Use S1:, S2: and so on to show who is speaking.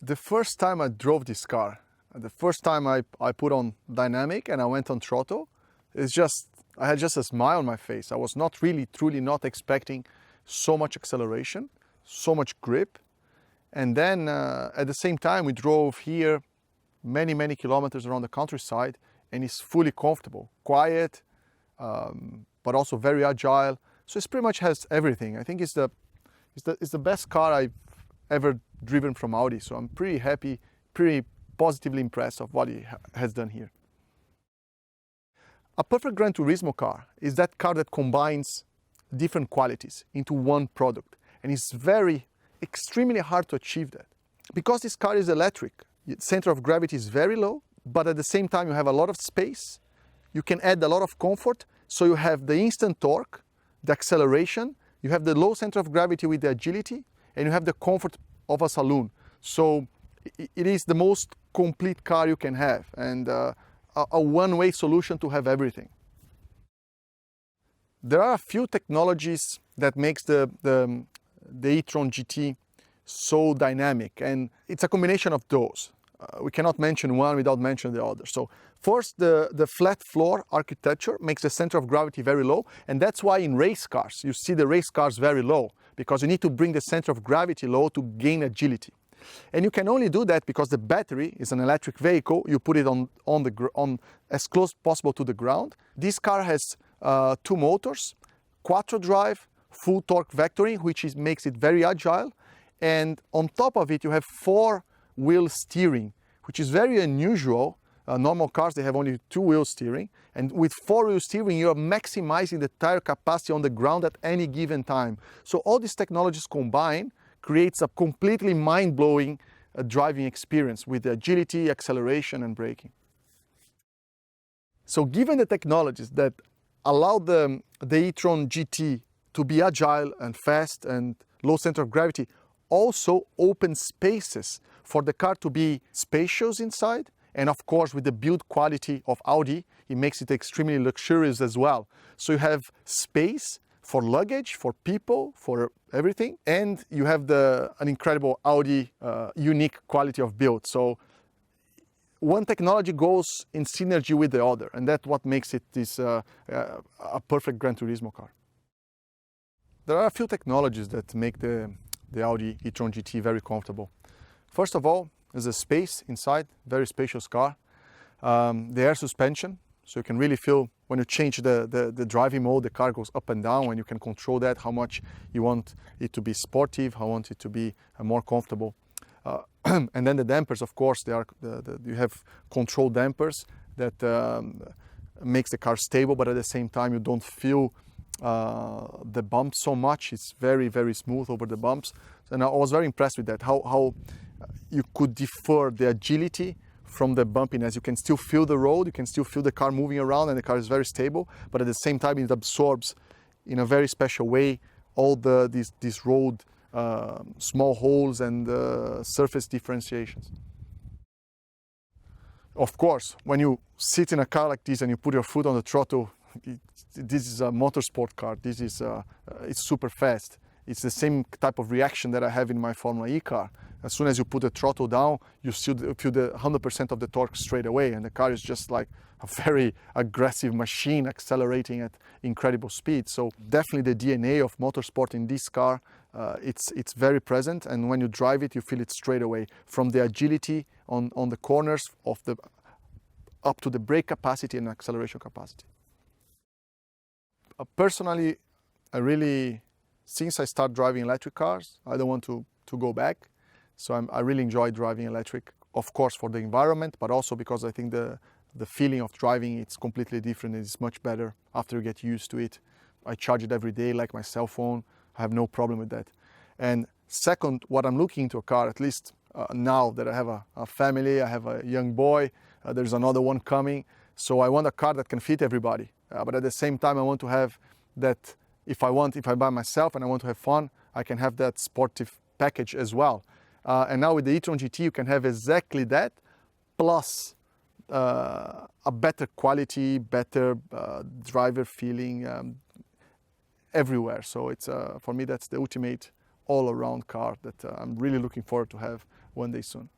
S1: The first time I drove this car, the first time I put on dynamic and I went on throttle, I had just a smile on my face. I was not really, truly not expecting so much acceleration, so much grip. And then at the same time, we drove here many, many kilometers around the countryside, and it's fully comfortable, quiet, but also very agile. So it pretty much has everything. I think it's the best car I've ever driven from Audi. So I'm pretty happy, pretty positively impressed of what he has done here. A perfect Gran Turismo car is that car that combines different qualities into one product. And it's extremely hard to achieve that. Because this car is electric, its center of gravity is very low, but at the same time you have a lot of space. You can add a lot of comfort. So you have the instant torque, the acceleration, you have the low center of gravity with the agility, and you have the comfort of a saloon. So it is the most complete car you can have, and a one-way solution to have everything. There are a few technologies that makes the e-tron GT so dynamic, and it's a combination of those. We cannot mention one without mentioning the other. So first, the flat floor architecture makes the center of gravity very low, and that's why in race cars you see the race cars very low, because you need to bring the center of gravity low to gain agility. And you can only do that because the battery is an electric vehicle. You put it on as close as possible to the ground. This car has two motors, quattro drive, full torque vectoring, which makes it very agile. And on top of it, you have four-wheel steering, which is very unusual. Normal cars, they have only two-wheel steering. And with four-wheel steering, you're maximizing the tire capacity on the ground at any given time. So all these technologies combined creates a completely mind-blowing driving experience with the agility, acceleration, and braking. So given the technologies that allow the e-tron GT to be agile and fast and low center of gravity, also open spaces for the car to be spacious inside, and of course with the build quality of Audi, it makes it extremely luxurious as well. So you have space for luggage, for people, for everything, and you have an incredible Audi unique quality of build. So one technology goes in synergy with the other, and that's what makes it a perfect Gran Turismo car. There are a few technologies that make the Audi e-tron GT very comfortable. First of all, there's a space inside, very spacious car. The air suspension, so you can really feel when you change the driving mode, the car goes up and down, and you can control that, how much you want it to be sportive, how you want it to be more comfortable. And then the dampers, of course, you have control dampers that makes the car stable, but at the same time you don't feel the bumps so much. It's very, very smooth over the bumps. And I was very impressed with that, how you could defer the agility from the bumpiness. You can still feel the road, you can still feel the car moving around, and the car is very stable, but at the same time it absorbs in a very special way all these road small holes and surface differentiations. Of course, when you sit in a car like this and you put your foot on the throttle, this is a motorsport car. It's super fast. It's the same type of reaction that I have in my Formula E car. As soon as you put the throttle down, you feel the 100% of the torque straight away, and the car is just like a very aggressive machine accelerating at incredible speed. So definitely the DNA of motorsport in this car, it's very present, and when you drive it, you feel it straight away, from the agility on the corners up to the brake capacity and acceleration capacity. Personally, since I started driving electric cars, I don't want to go back. So I really enjoy driving electric, of course, for the environment, but also because I think the feeling of driving, it's completely different. It's much better after you get used to it. I charge it every day like my cell phone. I have no problem with that. And second, what I'm looking into a car, at least now that I have a family, I have a young boy, there's another one coming. So I want a car that can fit everybody. But at the same time, I want to have that, if I buy myself and I want to have fun, I can have that sportive package as well. And now with the e-tron GT, you can have exactly that, plus a better quality, better driver feeling everywhere. So it's for me, that's the ultimate all-around car that I'm really looking forward to have one day soon.